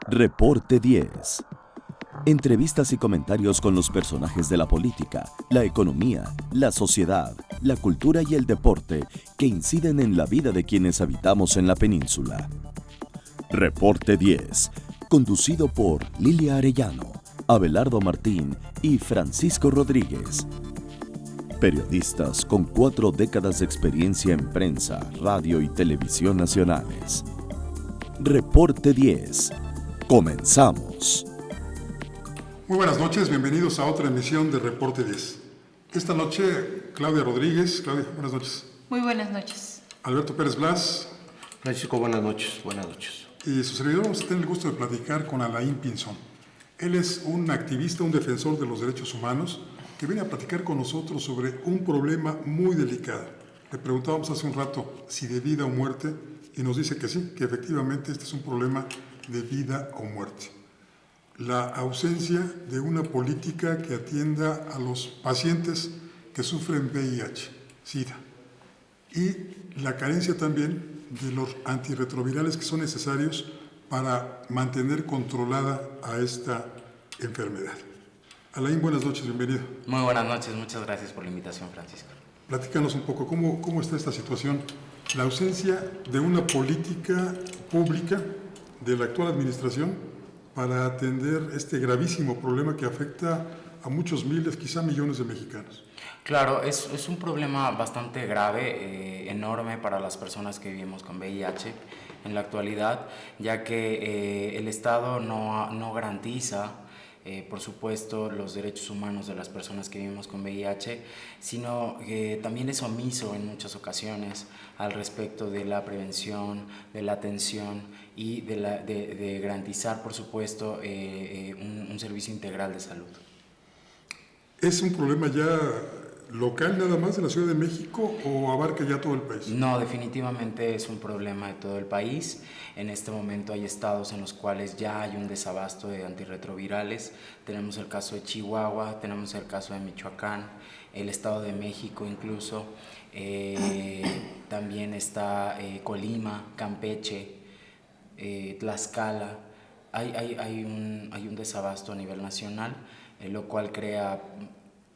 Reporte 10. Entrevistas y comentarios con los personajes de la política, la economía, la sociedad, la cultura y el deporte que inciden en la vida de quienes habitamos en la península. Reporte 10, conducido por Lilia Arellano, Abelardo Martín y Francisco Rodríguez. Periodistas con 4 décadas de experiencia en prensa, radio y televisión nacionales. Reporte 10. Comenzamos. Muy buenas noches, bienvenidos a otra emisión de Reporte 10. Esta noche, Claudia Rodríguez. Claudia, buenas noches. Muy buenas noches. Alberto Pérez Blas. Francisco, buenas noches. Buenas noches. Y su servidor vamos a tener el gusto de platicar con Alain Pinzón. Él es un activista, un defensor de los derechos humanos que viene a platicar con nosotros sobre un problema muy delicado. Le preguntábamos hace un rato si de vida o muerte y nos dice que sí, que efectivamente este es un problema de vida o muerte. La ausencia de una política que atienda a los pacientes que sufren VIH, SIDA, y la carencia también de los antirretrovirales que son necesarios para mantener controlada a esta enfermedad. Alain, buenas noches, bienvenido. Muy buenas noches, muchas gracias por la invitación, Francisco. Platícanos un poco, ¿cómo está esta situación? La ausencia de una política pública de la actual administración para atender este gravísimo problema que afecta a muchos miles, quizá millones de mexicanos. Claro, es un problema bastante grave, enorme para las personas que vivimos con VIH en la actualidad, ya que el Estado no garantiza, por supuesto, los derechos humanos de las personas que vivimos con VIH, sino que también es omiso en muchas ocasiones al respecto de la prevención, de la atención y de garantizar, por supuesto, un servicio integral de salud. ¿Es un problema ya local nada más de la Ciudad de México o abarca ya todo el país? No, definitivamente es un problema de todo el país. En este momento hay estados en los cuales ya hay un desabasto de antirretrovirales. Tenemos el caso de Chihuahua, tenemos el caso de Michoacán, el Estado de México incluso. También está Colima, Campeche, Tlaxcala. Hay un desabasto a nivel nacional, lo cual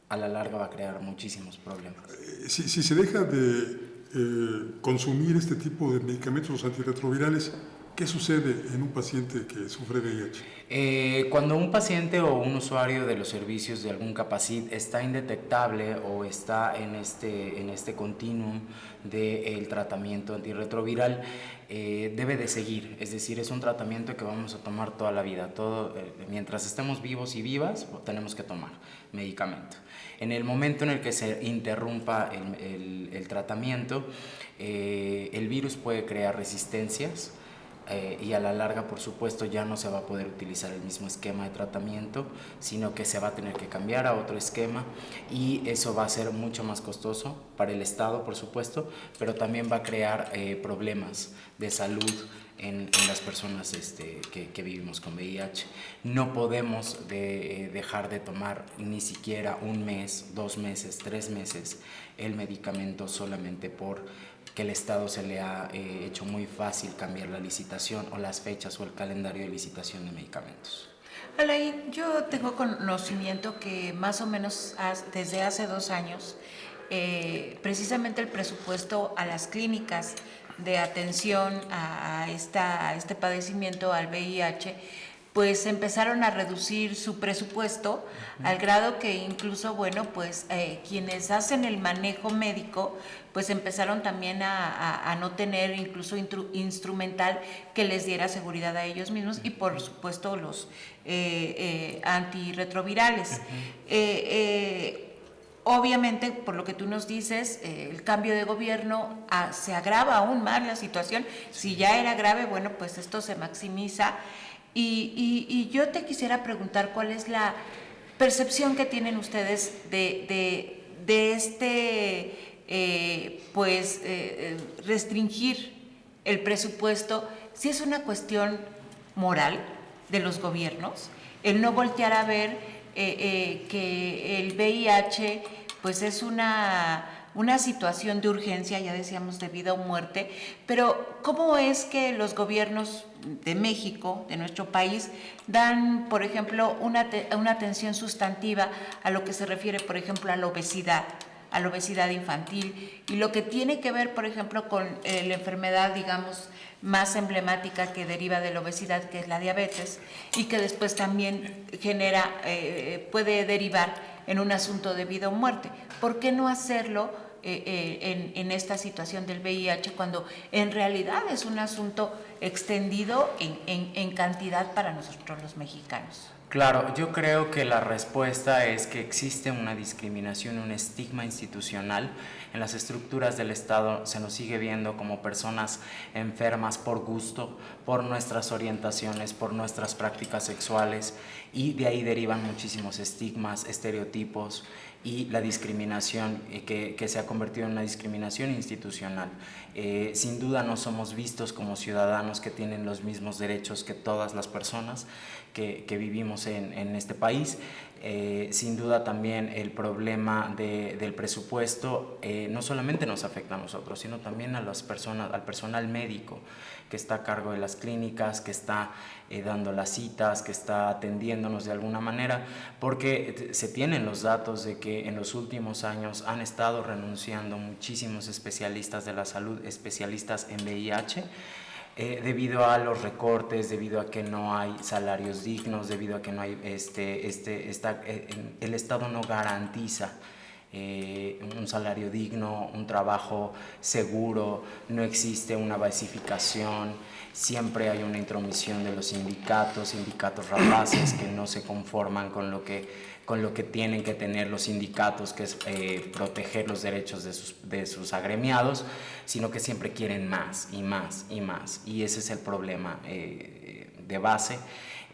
a la larga va a crear muchísimos problemas. Si se deja de consumir este tipo de medicamentos, los antirretrovirales, ¿qué sucede en un paciente que sufre VIH? Cuando un paciente o un usuario de los servicios de algún Capacit está indetectable o está en este continuum del tratamiento antirretroviral, debe de seguir, es decir, es un tratamiento que vamos a tomar toda la vida, mientras estemos vivos y vivas tenemos que tomar medicamento. En el momento en el que se interrumpa el tratamiento, el virus puede crear resistencias, y a la larga, por supuesto, ya no se va a poder utilizar el mismo esquema de tratamiento, sino que se va a tener que cambiar a otro esquema y eso va a ser mucho más costoso para el Estado, por supuesto, pero también va a crear problemas de salud en las personas que vivimos con VIH. No podemos dejar de tomar ni siquiera un mes, 2 meses, 3 meses el medicamento solamente por que el Estado se le ha hecho muy fácil cambiar la licitación o las fechas o el calendario de licitación de medicamentos. Alain, yo tengo conocimiento que más o menos desde hace 2 años, precisamente el presupuesto a las clínicas de atención a este padecimiento, al VIH, pues empezaron a reducir su presupuesto al grado que incluso, bueno, pues quienes hacen el manejo médico, pues empezaron también a no tener incluso instrumental que les diera seguridad a ellos mismos y por supuesto los antirretrovirales. Obviamente, por lo que tú nos dices, el cambio de gobierno se agrava aún más la situación. Si ya era grave, bueno, pues esto se maximiza. Y yo te quisiera preguntar cuál es la percepción que tienen ustedes de restringir el presupuesto, si es una cuestión moral de los gobiernos, el no voltear a ver que el VIH pues es una situación de urgencia, ya decíamos, de vida o muerte, pero ¿cómo es que los gobiernos de México, de nuestro país, dan, por ejemplo, una atención sustantiva a lo que se refiere, por ejemplo, a la obesidad infantil y lo que tiene que ver, por ejemplo, con la enfermedad, digamos, más emblemática que deriva de la obesidad, que es la diabetes, y que después también puede derivar en un asunto de vida o muerte? ¿Por qué no hacerlo en esta situación del VIH cuando en realidad es un asunto extendido en cantidad para nosotros los mexicanos? Claro, yo creo que la respuesta es que existe una discriminación, un estigma institucional. En las estructuras del Estado se nos sigue viendo como personas enfermas por gusto, por nuestras orientaciones, por nuestras prácticas sexuales, y de ahí derivan muchísimos estigmas, estereotipos y la discriminación que se ha convertido en una discriminación institucional. Sin duda no somos vistos como ciudadanos que tienen los mismos derechos que todas las personas que vivimos en este país. Sin duda también el problema del presupuesto no solamente nos afecta a nosotros, sino también a las personas, al personal médico que está a cargo de las clínicas, que está dando las citas, que está atendiéndonos de alguna manera, porque se tienen los datos de que en los últimos años han estado renunciando muchísimos especialistas de la salud, especialistas en VIH, debido a los recortes, debido a que no hay salarios dignos, debido a que no hay el Estado no garantiza un salario digno, un trabajo seguro, no existe una basificación, siempre hay una intromisión de los sindicatos rapaces que no se conforman con lo que tienen que tener los sindicatos, que es proteger los derechos de sus agremiados, sino que siempre quieren más y más y más, y ese es el problema de base.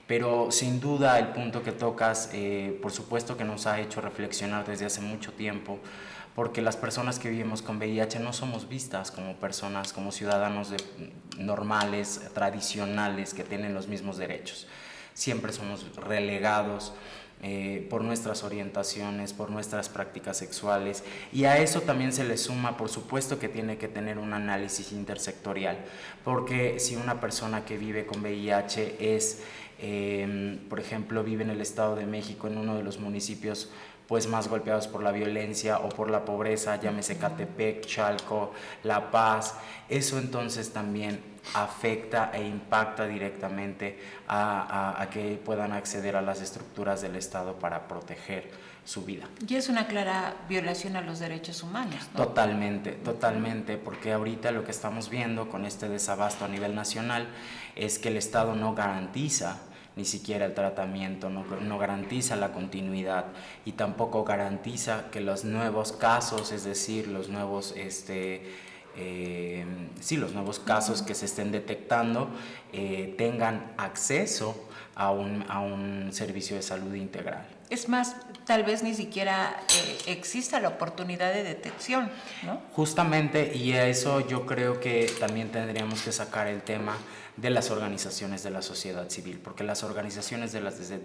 Pero sin duda el punto que tocas, por supuesto que nos ha hecho reflexionar desde hace mucho tiempo, porque las personas que vivimos con VIH no somos vistas como personas, como ciudadanos normales, tradicionales, que tienen los mismos derechos. Siempre somos relegados por nuestras orientaciones, por nuestras prácticas sexuales, y a eso también se le suma, por supuesto, que tiene que tener un análisis intersectorial, porque si una persona que vive con VIH por ejemplo, vive en el Estado de México, en uno de los municipios pues más golpeados por la violencia o por la pobreza, llámese Catepec, Chalco, La Paz, eso entonces también afecta e impacta directamente a que puedan acceder a las estructuras del Estado para proteger su vida. Y es una clara violación a los derechos humanos, ¿no? Totalmente, porque ahorita lo que estamos viendo con este desabasto a nivel nacional es que el Estado no garantiza ni siquiera el tratamiento, no garantiza la continuidad, y tampoco garantiza que los nuevos casos, es decir, los nuevos casos que se estén detectando tengan acceso a un servicio de salud integral. Es más, tal vez ni siquiera exista la oportunidad de detección, ¿no? Justamente, y a eso yo creo que también tendríamos que sacar el tema de las organizaciones de la sociedad civil, porque las organizaciones de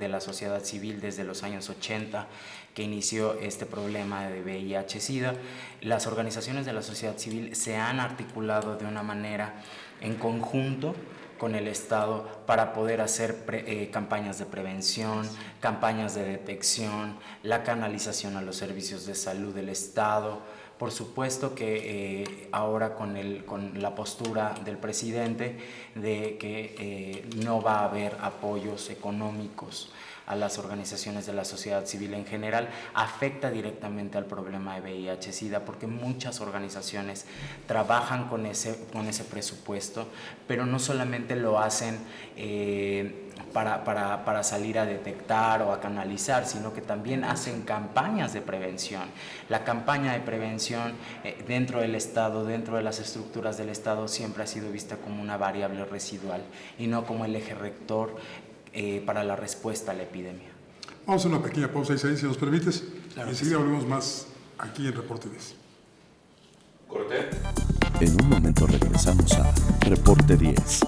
la sociedad civil desde los años 80, que inició este problema de VIH-Sida, las organizaciones de la sociedad civil se han articulado de una manera en conjunto con el Estado para poder hacer campañas de prevención, campañas de detección, la canalización a los servicios de salud del Estado. Por supuesto que ahora con la postura del presidente de que no va a haber apoyos económicos a las organizaciones de la sociedad civil en general, afecta directamente al problema de VIH-Sida, porque muchas organizaciones trabajan con ese presupuesto, pero no solamente lo hacen para salir a detectar o a canalizar, sino que también hacen campañas de prevención. La campaña de prevención dentro del Estado, dentro de las estructuras del Estado, siempre ha sido vista como una variable residual y no como el eje rector para la respuesta a la epidemia. Vamos a una pequeña pausa, Isaí, si nos permites. Claro. Enseguida volvemos más aquí en Reporte 10. Corte. En un momento regresamos a Reporte 10.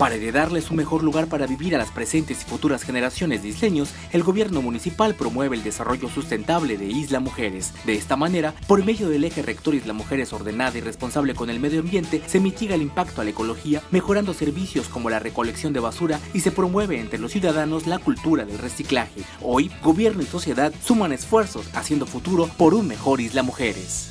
Para heredarles un mejor lugar para vivir a las presentes y futuras generaciones de isleños, el gobierno municipal promueve el desarrollo sustentable de Isla Mujeres. De esta manera, por medio del eje rector Isla Mujeres ordenada y responsable con el medio ambiente, se mitiga el impacto a la ecología, mejorando servicios como la recolección de basura y se promueve entre los ciudadanos la cultura del reciclaje. Hoy, gobierno y sociedad suman esfuerzos haciendo futuro por un mejor Isla Mujeres.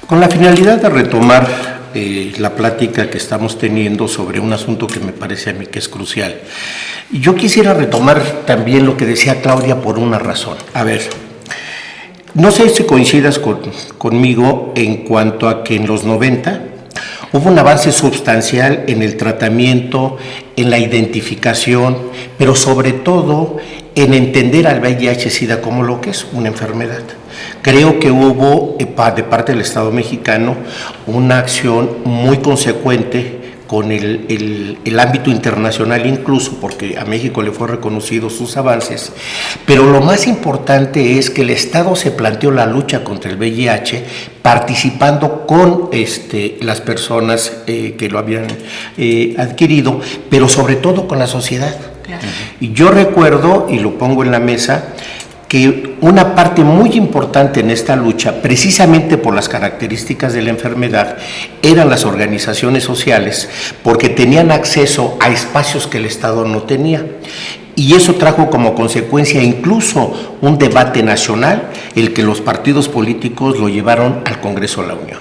Con la finalidad de retomar la plática que estamos teniendo sobre un asunto que me parece a mí que es crucial, yo quisiera retomar también lo que decía Claudia por una razón. A ver, no sé si coincidas conmigo en cuanto a que en los 90 hubo un avance sustancial en el tratamiento, en la identificación, pero sobre todo en entender al VIH-Sida como lo que es una enfermedad. Creo que hubo de parte del Estado mexicano una acción muy consecuente con el ámbito internacional incluso, porque a México le fue reconocido sus avances, pero lo más importante es que el Estado se planteó la lucha contra el VIH participando con las personas que lo habían adquirido, pero sobre todo con la sociedad. Claro. Y yo recuerdo, y lo pongo en la mesa, que una parte muy importante en esta lucha, precisamente por las características de la enfermedad, eran las organizaciones sociales, porque tenían acceso a espacios que el Estado no tenía. Y eso trajo como consecuencia incluso un debate nacional, el que los partidos políticos lo llevaron al Congreso de la Unión.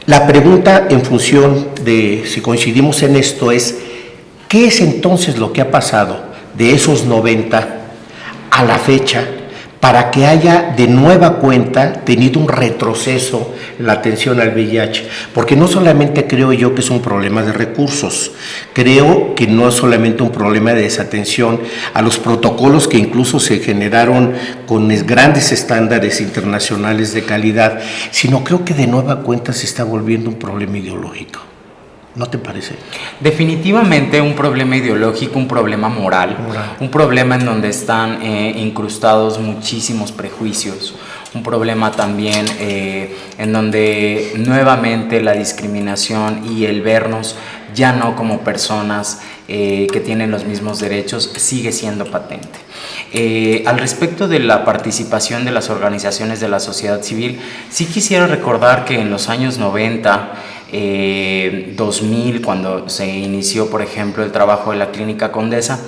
La pregunta en función de si coincidimos en esto es, ¿qué es entonces lo que ha pasado de esos 90 a la fecha para que haya de nueva cuenta tenido un retroceso la atención al VIH? Porque no solamente creo yo que es un problema de recursos, creo que no es solamente un problema de desatención a los protocolos que incluso se generaron con grandes estándares internacionales de calidad, sino creo que de nueva cuenta se está volviendo un problema ideológico. ¿No te parece? Definitivamente un problema ideológico, un problema moral, un problema en donde están incrustados muchísimos prejuicios, un problema también en donde nuevamente la discriminación y el vernos ya no como personas que tienen los mismos derechos sigue siendo patente. Al respecto de la participación de las organizaciones de la sociedad civil, sí quisiera recordar que en los años 90, 2000, cuando se inició, por ejemplo, el trabajo de la Clínica Condesa,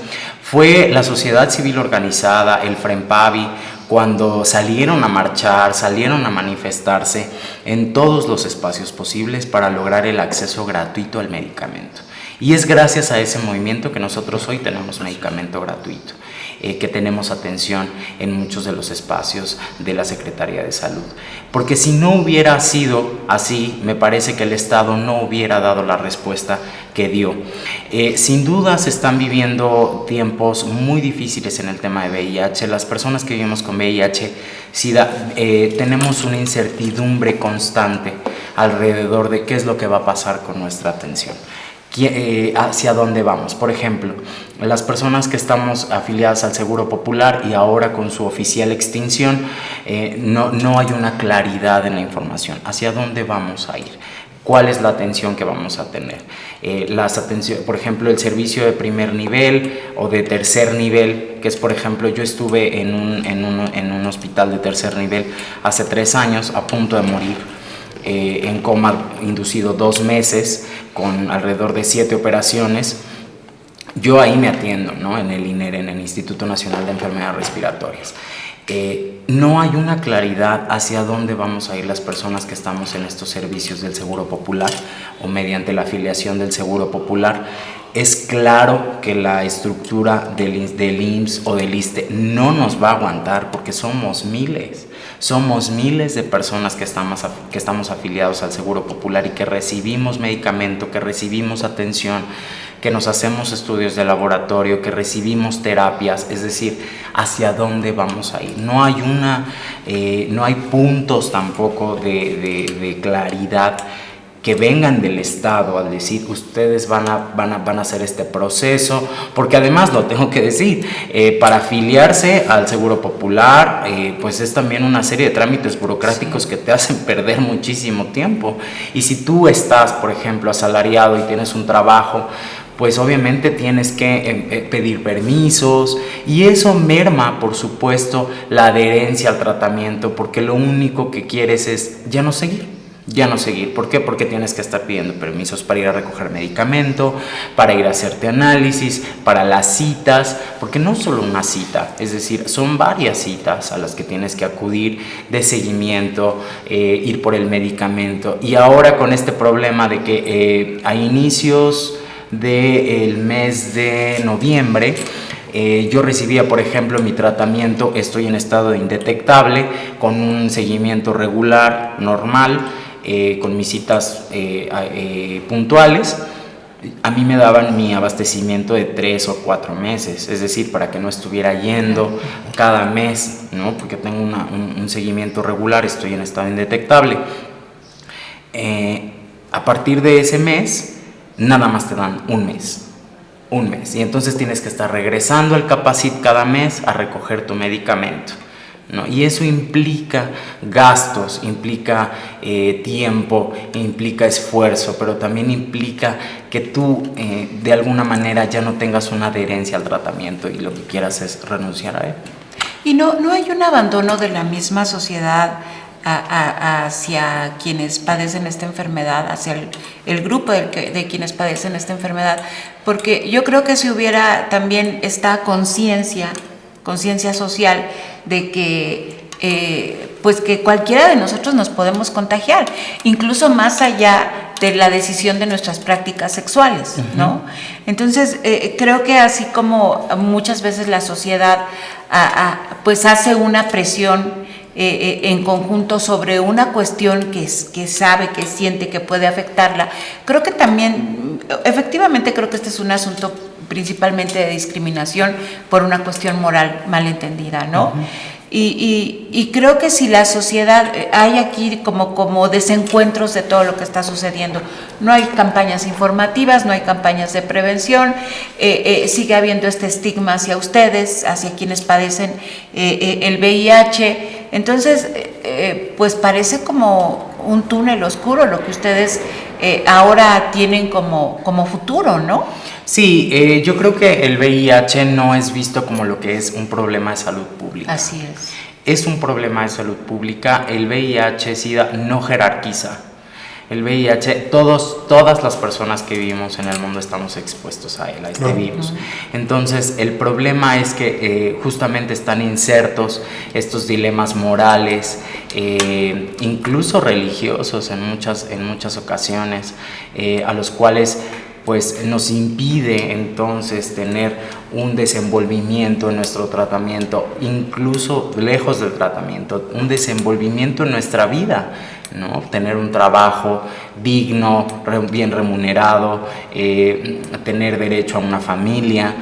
fue la sociedad civil organizada, el FREMPAVI, cuando salieron a marchar, salieron a manifestarse en todos los espacios posibles para lograr el acceso gratuito al medicamento. Y es gracias a ese movimiento que nosotros hoy tenemos medicamento gratuito, que tenemos atención en muchos de los espacios de la Secretaría de Salud. Porque si no hubiera sido así, me parece que el Estado no hubiera dado la respuesta que dio. Sin duda se están viviendo tiempos muy difíciles en el tema de VIH. Las personas que vivimos con VIH-Sida tenemos una incertidumbre constante alrededor de qué es lo que va a pasar con nuestra atención. Hacia dónde vamos. Por ejemplo, las personas que estamos afiliadas al Seguro Popular y ahora con su oficial extinción, no hay una claridad en la información. ¿Hacia dónde vamos a ir? ¿Cuál es la atención que vamos a tener? Por ejemplo, el servicio de primer nivel o de tercer nivel, que es, por ejemplo, yo estuve en un hospital de tercer nivel hace 3 años a punto de morir. en coma inducido 2 meses, con alrededor de 7 operaciones. Yo ahí me atiendo, ¿no? En el INER, en el Instituto Nacional de Enfermedades Respiratorias. No hay una claridad hacia dónde vamos a ir las personas que estamos en estos servicios del Seguro Popular o mediante la afiliación del Seguro Popular. Es claro que la estructura del IMSS o del ISSSTE no nos va a aguantar, porque somos miles de personas que estamos afiliados al Seguro Popular y que recibimos medicamento, que recibimos atención, que nos hacemos estudios de laboratorio, que recibimos terapias. Es decir, ¿hacia dónde vamos a ir? No hay puntos tampoco de claridad que vengan del Estado al decir ustedes van a hacer este proceso, porque además lo tengo que decir, para afiliarse al Seguro Popular pues es también una serie de trámites burocráticos que te hacen perder muchísimo tiempo. Y si tú estás, por ejemplo, asalariado y tienes un trabajo, pues obviamente tienes que pedir permisos, y eso merma, por supuesto, la adherencia al tratamiento, porque lo único que quieres es ya no seguir. ¿Por qué? Porque tienes que estar pidiendo permisos para ir a recoger medicamento, para ir a hacerte análisis, para las citas, porque no solo una cita, es decir, son varias citas a las que tienes que acudir de seguimiento, ir por el medicamento. Y ahora con este problema de que a inicios del mes de noviembre, yo recibía, por ejemplo, mi tratamiento, estoy en estado indetectable, con un seguimiento regular, normal, con mis citas puntuales. A mí me daban mi abastecimiento de 3 o 4 meses, es decir, para que no estuviera yendo cada mes, ¿no? Porque tengo un seguimiento regular, estoy en estado indetectable. A partir de ese mes, nada más te dan un mes, y entonces tienes que estar regresando al Capacit cada mes a recoger tu medicamento, ¿no? Y eso implica gastos, implica tiempo, implica esfuerzo, pero también implica que tú de alguna manera ya no tengas una adherencia al tratamiento y lo que quieras es renunciar a él. Y no hay un abandono de la misma sociedad hacia quienes padecen esta enfermedad, hacia el grupo de quienes padecen esta enfermedad, porque yo creo que si hubiera también esta conciencia social de que pues que cualquiera de nosotros nos podemos contagiar, incluso más allá de la decisión de nuestras prácticas sexuales, ¿no? Entonces creo que así como muchas veces la sociedad pues hace una presión en conjunto sobre una cuestión que sabe, que siente, que puede afectarla, creo que también, efectivamente creo que este es un asunto principalmente de discriminación por una cuestión moral malentendida, ¿no? Y creo que si la sociedad, hay aquí como desencuentros de todo lo que está sucediendo, no hay campañas informativas, no hay campañas de prevención, sigue habiendo este estigma hacia ustedes, hacia quienes padecen el VIH, entonces pues parece como un túnel oscuro lo que ustedes ahora tienen como futuro, ¿no? Sí, yo creo que el VIH no es visto como lo que es un problema de salud pública. Así es. Es un problema de salud pública. El VIH-Sida no jerarquiza. El VIH, todas las personas que vivimos en el mundo estamos expuestos a él, a este virus. Entonces, el problema es que justamente están insertos estos dilemas morales, incluso religiosos en muchas ocasiones, a los cuales pues nos impide entonces tener un desenvolvimiento en nuestro tratamiento, incluso lejos del tratamiento, un desenvolvimiento en nuestra vida, ¿no? Tener un trabajo digno, bien remunerado, tener derecho a una familia,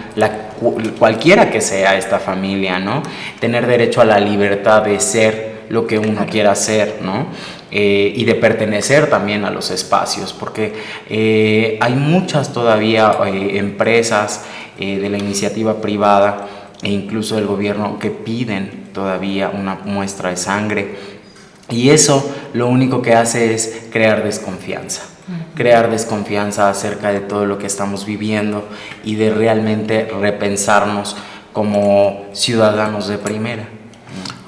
cualquiera que sea esta familia, ¿no? Tener derecho a la libertad de ser lo que uno quiera ser, ¿no? Y de pertenecer también a los espacios, porque hay muchas todavía empresas de la iniciativa privada e incluso del gobierno que piden todavía una muestra de sangre, y eso lo único que hace es crear desconfianza acerca de todo lo que estamos viviendo y de realmente repensarnos como ciudadanos de primera.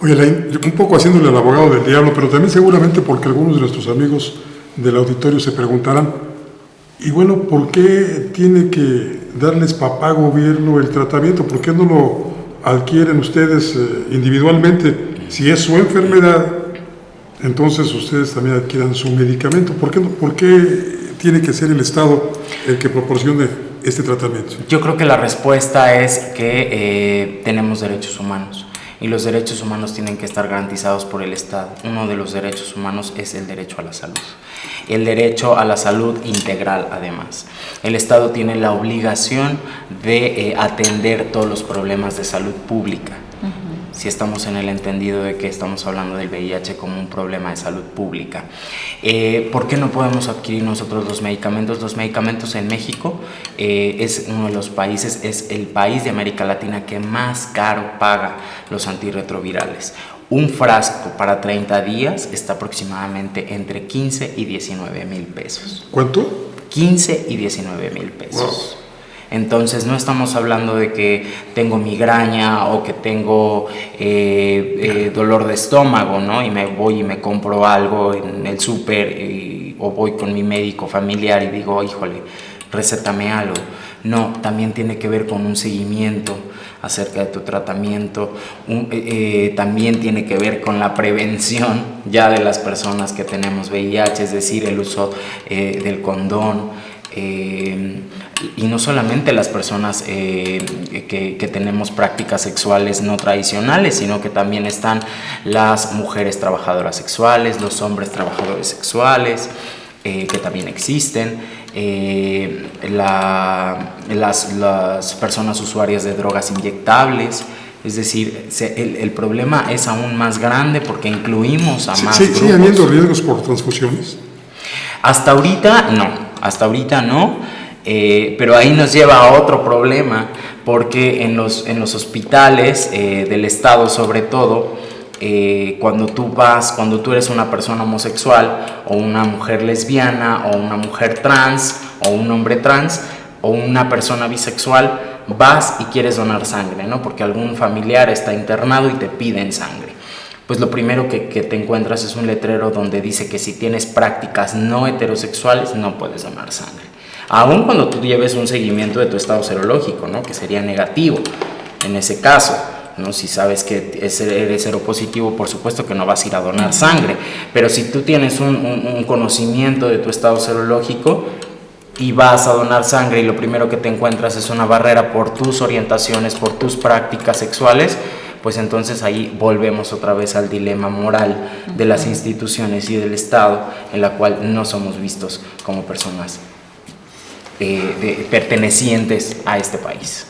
Oye, Alain, un poco haciéndole al abogado del diablo, pero también seguramente porque algunos de nuestros amigos del auditorio se preguntarán, y bueno, ¿por qué tiene que darles papá gobierno el tratamiento? ¿Por qué no lo adquieren ustedes individualmente? Si es su enfermedad, entonces ustedes también adquieran su medicamento. ¿Por qué tiene que ser el Estado el que proporcione este tratamiento? Yo creo que la respuesta es que tenemos derechos humanos. Y los derechos humanos tienen que estar garantizados por el Estado. Uno de los derechos humanos es el derecho a la salud. El derecho a la salud integral, además. El Estado tiene la obligación de atender todos los problemas de salud pública. Si estamos en el entendido de que estamos hablando del VIH como un problema de salud pública. ¿Por qué no podemos adquirir nosotros los medicamentos? Los medicamentos en México es uno de los países, es el país de América Latina que más caro paga los antirretrovirales. Un frasco para 30 días está aproximadamente entre 15 y 19 mil pesos. ¿Cuánto? 15 y 19 mil pesos. Wow. Entonces no estamos hablando de que tengo migraña o que tengo dolor de estómago, ¿no? Y me voy y me compro algo en el súper o voy con mi médico familiar y digo, híjole, recétame algo. No, también tiene que ver con un seguimiento acerca de tu tratamiento, también tiene que ver con la prevención ya de las personas que tenemos VIH, es decir, el uso del condón. Y no solamente las personas que tenemos prácticas sexuales no tradicionales, sino que también están las mujeres trabajadoras sexuales, los hombres trabajadores sexuales, que también existen, las personas usuarias de drogas inyectables. Es decir, el problema es aún más grande porque incluimos a más grupos. ¿Sigue habiendo riesgos por transfusiones? Hasta ahorita no, pero ahí nos lleva a otro problema, porque en los hospitales del Estado, sobre todo, cuando tú eres una persona homosexual o una mujer lesbiana o una mujer trans o un hombre trans o una persona bisexual, vas y quieres donar sangre, ¿no? Porque algún familiar está internado y te piden sangre. Pues lo primero que te encuentras es un letrero donde dice que si tienes prácticas no heterosexuales no puedes donar sangre. Aun cuando tú lleves un seguimiento de tu estado serológico, ¿no? Que sería negativo en ese caso, ¿no? Si sabes que eres seropositivo, por supuesto que no vas a ir a donar sangre, pero si tú tienes un conocimiento de tu estado serológico y vas a donar sangre y lo primero que te encuentras es una barrera por tus orientaciones, por tus prácticas sexuales, pues entonces ahí volvemos otra vez al dilema moral de las instituciones y del Estado, en la cual no somos vistos como personas pertenecientes a este país.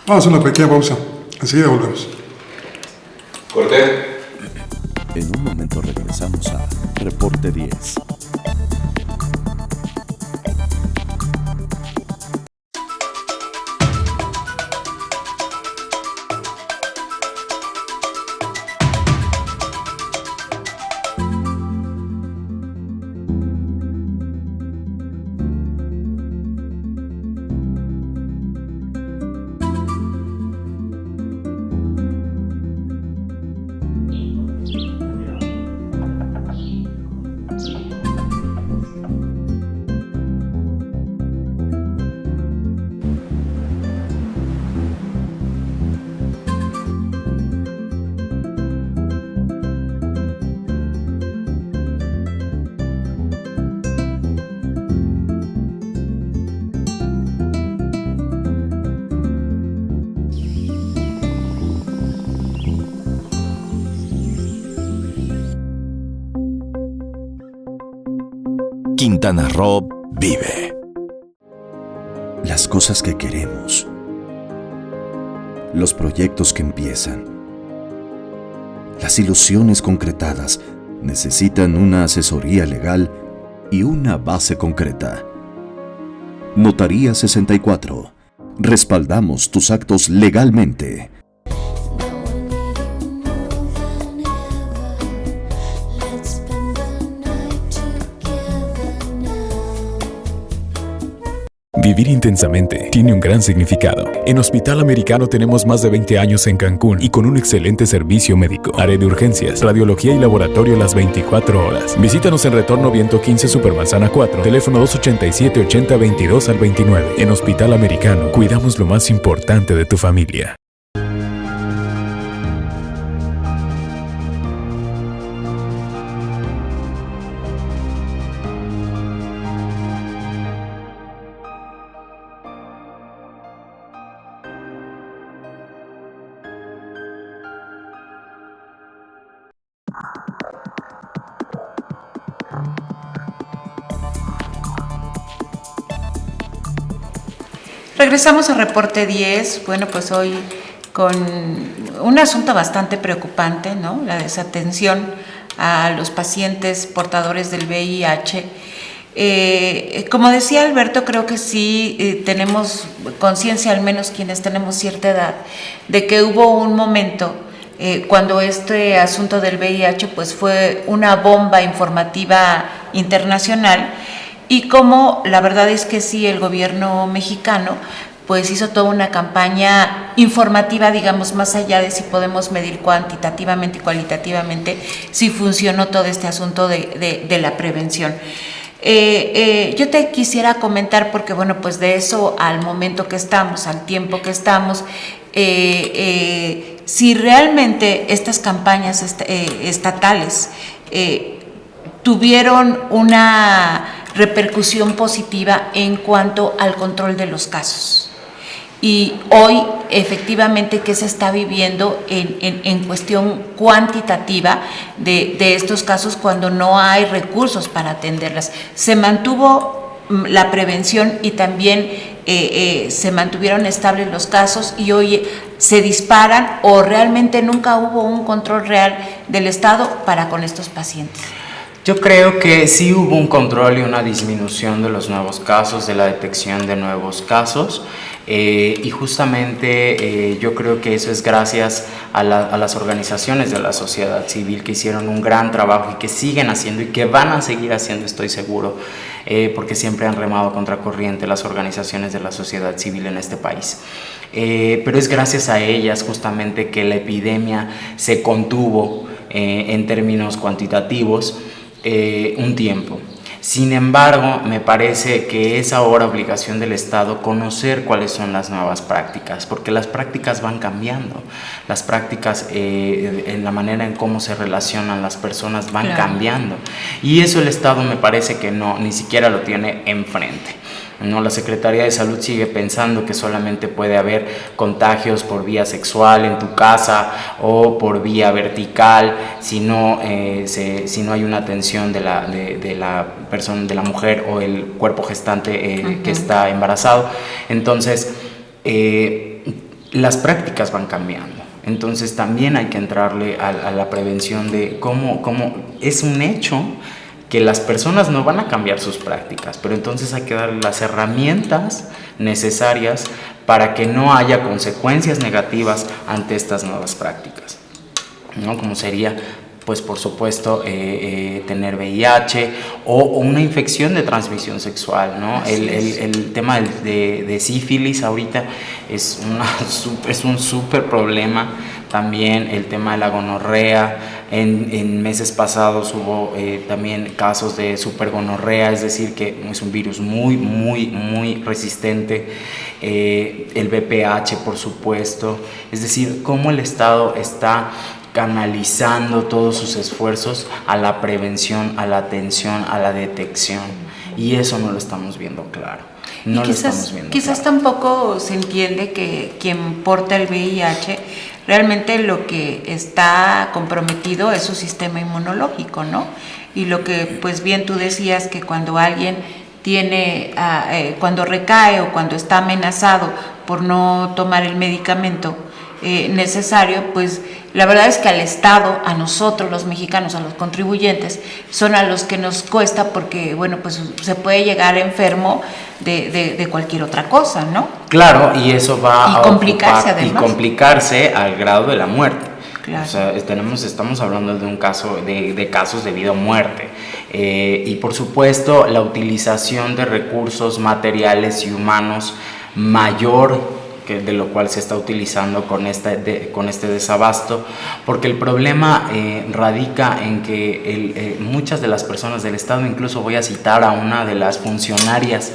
Vamos a una pequeña pausa, enseguida volvemos. Corte. En un momento regresamos a Reporte 10. Quintana Roo vive. Las cosas que queremos. Los proyectos que empiezan. Las ilusiones concretadas necesitan una asesoría legal y una base concreta. Notaría 64. Respaldamos tus actos legalmente. Vivir intensamente tiene un gran significado. En Hospital Americano tenemos más de 20 años en Cancún y con un excelente servicio médico. Área de urgencias, radiología y laboratorio las 24 horas. Visítanos en Retorno Viento 15 Supermanzana 4, teléfono 287-80-22 al 29. En Hospital Americano, cuidamos lo más importante de tu familia. Regresamos a Reporte 10. Bueno, pues hoy con un asunto bastante preocupante, ¿no? La desatención a los pacientes portadores del VIH. Como decía Alberto, creo que sí tenemos conciencia, al menos quienes tenemos cierta edad, de que hubo un momento cuando este asunto del VIH pues fue una bomba informativa internacional. Y como la verdad es que sí, el gobierno mexicano pues hizo toda una campaña informativa, digamos, más allá de si podemos medir cuantitativamente y cualitativamente, si funcionó todo este asunto de la prevención. Yo te quisiera comentar, porque bueno, pues de eso al momento que estamos, al tiempo que estamos, si realmente estas campañas estatales tuvieron una repercusión positiva en cuanto al control de los casos. Y hoy, efectivamente, ¿qué se está viviendo en cuestión cuantitativa de estos casos cuando no hay recursos para atenderlas? Se mantuvo la prevención y también se mantuvieron estables los casos y hoy se disparan, o realmente nunca hubo un control real del Estado para con estos pacientes. Yo creo que sí hubo un control y una disminución de los nuevos casos, de la detección de nuevos casos, y justamente yo creo que eso es gracias a las organizaciones de la sociedad civil que hicieron un gran trabajo y que siguen haciendo y que van a seguir haciendo, estoy seguro, porque siempre han remado contracorriente las organizaciones de la sociedad civil en este país. Pero es gracias a ellas justamente que la epidemia se contuvo en términos cuantitativos un tiempo. Sin embargo, me parece que es ahora obligación del Estado conocer cuáles son las nuevas prácticas, porque las prácticas van cambiando, las prácticas en la manera en cómo se relacionan las personas van cambiando, y eso el Estado me parece que no, ni siquiera lo tiene enfrente. No, la Secretaría de Salud sigue pensando que solamente puede haber contagios por vía sexual en tu casa o por vía vertical si no hay una atención de la persona, de la mujer o el cuerpo gestante que está embarazado. Entonces, las prácticas van cambiando. Entonces, también hay que entrarle a la prevención de cómo es un hecho que las personas no van a cambiar sus prácticas, pero entonces hay que darle las herramientas necesarias para que no haya consecuencias negativas ante estas nuevas prácticas, ¿no? Como sería, pues por supuesto, tener VIH o una infección de transmisión sexual, ¿no? El tema de sífilis ahorita es un súper problema. También el tema de la gonorrea. En meses pasados hubo también casos de supergonorrea, es decir, que es un virus muy resistente. El VPH, por supuesto. Es decir, cómo el Estado está canalizando todos sus esfuerzos a la prevención, a la atención, a la detección. Y eso no lo estamos viendo claro. No lo estamos viendo quizás claro. Tampoco se entiende que quien porta el VIH realmente lo que está comprometido es su sistema inmunológico, ¿no? Y lo que, pues bien tú decías, que cuando alguien tiene, cuando recae o cuando está amenazado por no tomar el medicamento necesario, pues la verdad es que al Estado, a nosotros los mexicanos, a los contribuyentes, son a los que nos cuesta, porque bueno, pues se puede llegar enfermo de cualquier otra cosa, ¿no? Claro, y eso va a complicarse ocupar, además. y complicarse al grado de la muerte. Claro. O sea, estamos hablando de un caso de casos de vida o muerte, Y por supuesto la utilización de recursos materiales y humanos mayor de lo cual se está utilizando con este desabasto, porque el problema radica en que muchas de las personas del Estado, incluso voy a citar a una de las funcionarias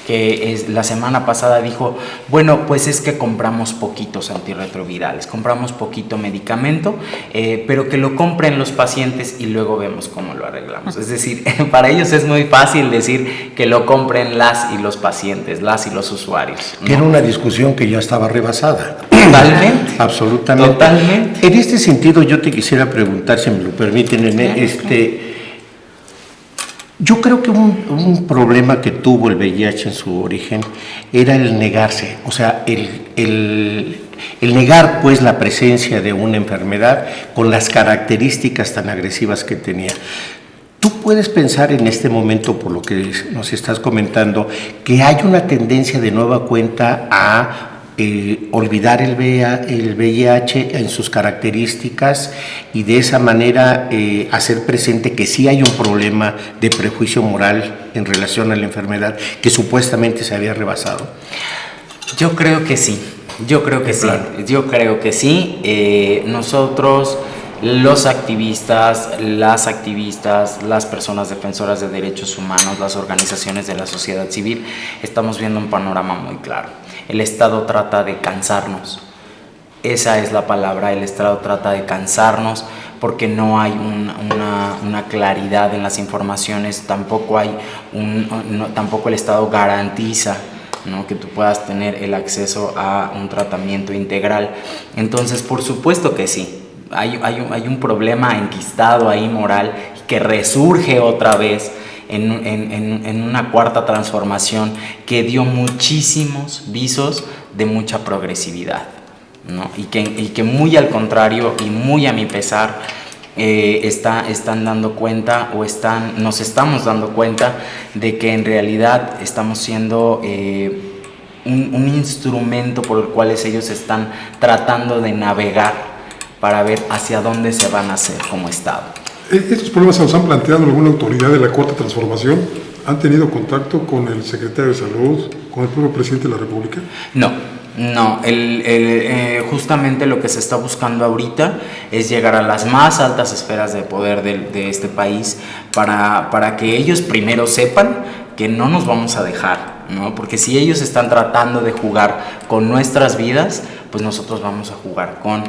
que la semana pasada dijo, bueno, pues es que compramos poquitos antirretrovirales, compramos poquito medicamento, pero que lo compren los pacientes y luego vemos cómo lo arreglamos. Es decir, para ellos es muy fácil decir que lo compren las y los pacientes, las y los usuarios, ¿no? Era una discusión que ya estaba rebasada. Totalmente. Absolutamente. Totalmente. En este sentido, yo te quisiera preguntar, si me lo permiten, yo creo que un problema que tuvo el VIH en su origen era el negarse, o sea, el negar pues la presencia de una enfermedad con las características tan agresivas que tenía. ¿Tú puedes pensar en este momento, por lo que nos estás comentando, que hay una tendencia de nueva cuenta a olvidar el VIH en sus características y de esa manera hacer presente que sí hay un problema de prejuicio moral en relación a la enfermedad que supuestamente se había rebasado? Yo creo que sí, nosotros, los activistas, las personas defensoras de derechos humanos, las organizaciones de la sociedad civil, estamos viendo un panorama muy claro. El Estado trata de cansarnos, esa es la palabra, el Estado trata de cansarnos porque no hay una claridad en las informaciones, tampoco el Estado garantiza, ¿no?, que tú puedas tener el acceso a un tratamiento integral. Entonces, por supuesto que sí. Hay un problema enquistado ahí moral que resurge otra vez en una cuarta transformación que dio muchísimos visos de mucha progresividad, ¿no? y que muy al contrario y muy a mi pesar están dando cuenta nos estamos dando cuenta de que en realidad estamos siendo un instrumento por el cual ellos están tratando de navegar para ver hacia dónde se van a hacer como Estado. ¿Estos problemas se los han planteado alguna autoridad de la Cuarta Transformación? ¿Han tenido contacto con el secretario de Salud, con el propio presidente de la República? No. Justamente lo que se está buscando ahorita es llegar a las más altas esferas de poder de este país para que ellos primero sepan que no nos vamos a dejar, ¿no? Porque si ellos están tratando de jugar con nuestras vidas, pues nosotros vamos a jugar con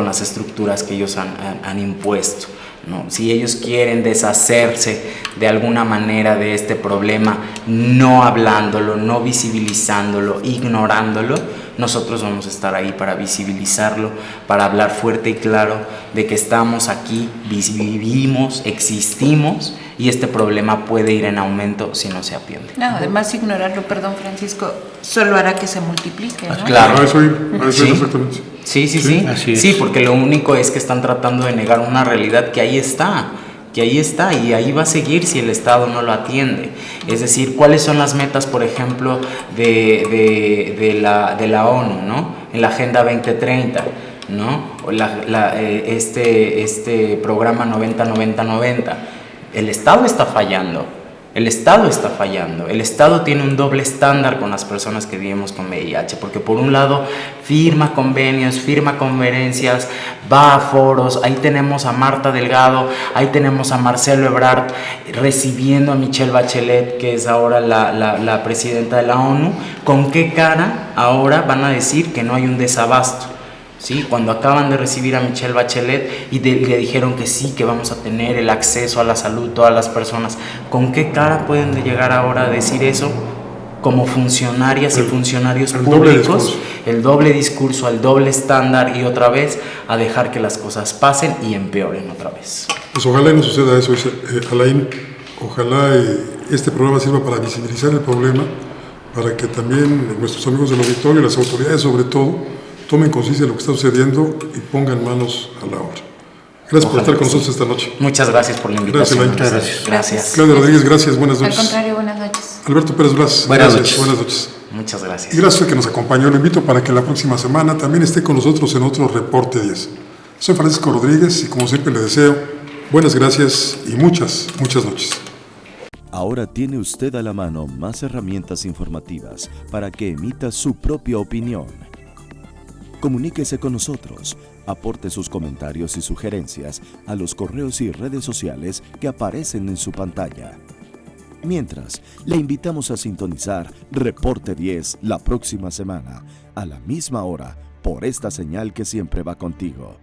las estructuras que ellos han impuesto, ¿no? Si ellos quieren deshacerse de alguna manera de este problema, no hablándolo, no visibilizándolo, ignorándolo, nosotros vamos a estar ahí para visibilizarlo, para hablar fuerte y claro de que estamos aquí, vivimos, existimos, y este problema puede ir en aumento si no se atiende. No, además ignorarlo, perdón Francisco, solo hará que se multiplique, ¿no? Claro. A eso ir, exactamente. Sí, porque lo único es que están tratando de negar una realidad que ahí está y ahí va a seguir si el Estado no lo atiende. Es decir, ¿cuáles son las metas, por ejemplo, de la ONU, ¿no? En la Agenda 2030, ¿no? O este programa 90-90-90. El Estado está fallando. El Estado tiene un doble estándar con las personas que vivimos con VIH, porque por un lado firma convenios, firma conferencias, va a foros, ahí tenemos a Marta Delgado, ahí tenemos a Marcelo Ebrard recibiendo a Michelle Bachelet, que es ahora la presidenta de la ONU. ¿Con qué cara ahora van a decir que no hay un desabasto? ¿Sí? Cuando acaban de recibir a Michelle Bachelet y le dijeron que sí, que vamos a tener el acceso a la salud todas las personas, ¿con qué cara pueden llegar ahora a decir eso? Como funcionarias y funcionarios públicos, el doble discurso, el doble estándar, y otra vez a dejar que las cosas pasen y empeoren otra vez. Pues ojalá y no suceda eso, Alain. Ojalá este programa sirva para visibilizar el problema, para que también nuestros amigos del auditorio y las autoridades sobre todo tomen conciencia de lo que está sucediendo y pongan manos a la obra. Gracias por estar con nosotros esta noche. Muchas gracias por la invitación. Gracias. Claudia Rodríguez, gracias, buenas noches. Al contrario, buenas noches. Alberto Pérez Blas, buenas noches. Muchas gracias. Y gracias a que nos acompañó. Lo invito para que la próxima semana también esté con nosotros en otro Reporte 10. Soy Francisco Rodríguez y como siempre le deseo Buenas gracias y muchas noches. Ahora tiene usted a la mano más herramientas informativas para que emita su propia opinión. Comuníquese con nosotros, aporte sus comentarios y sugerencias a los correos y redes sociales que aparecen en su pantalla. Mientras, le invitamos a sintonizar Reporte 10 la próxima semana, a la misma hora, por esta señal que siempre va contigo.